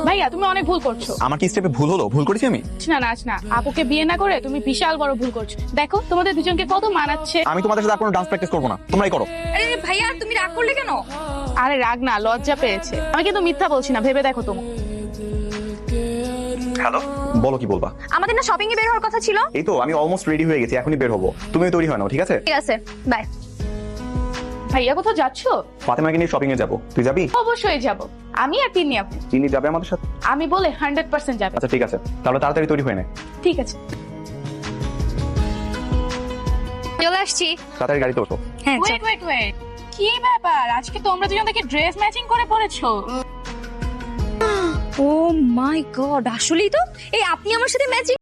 ভাইয়া তুমি অনেক ভুল করছো। আমার কি স্টেপে ভুল হলো? ভুল করেছি আমি? না আপুকে বিয়ে না করে তুমি বিশাল বড় ভুল করছো। দেখো তোমাদের দুজনকে কত মানাচ্ছে। আমি তোমাদের সাথে আর কোনো ডান্স প্র্যাকটিস করবো না, তোমরাই করো। আরে ভাইয়া তুমি রাগ করলে কেন? আরে রাগ না, লজ্জা পেয়েছে। আমি কিন্তু মিথ্যা বলছি না, ভেবে দেখো তুমি। হ্যালো, বলো কি বলবা? আমাদের না শপিং এ বের হওয়ার কথা ছিল। এই তো আমি অলমোস্ট রেডি হয়ে গেছি, এখনই বের হবো। তুমিও তৈরি হয় নাও, ঠিক আছে? ঠিক আছে, বাই। ভাইয়া কোথাও যাচ্ছো? ফাতেমাকে নিয়ে শপিং এ যাবো, তুই যাবি? অবশ্যই যাব। আমি আর তিন্নি আপু। চিনি যাবে আমাদের সাথে? আমি বলে 100% যাবে। আচ্ছা ঠিক আছে, তাহলে তাড়াতাড়ি তৈরি হয়ে নে। ঠিক আছে। চলে আসছি। তাড়াতাড়ি গাড়িতে ওঠো। হ্যাঁ ওয়েট, কি ব্যাপার? আজকে তোমরা দুজন দেখি ড্রেস ম্যাচিং করে পরেছো। ও মাই গড, আসলেই তো। এই আপনি আমার সাথে ম্যাচিং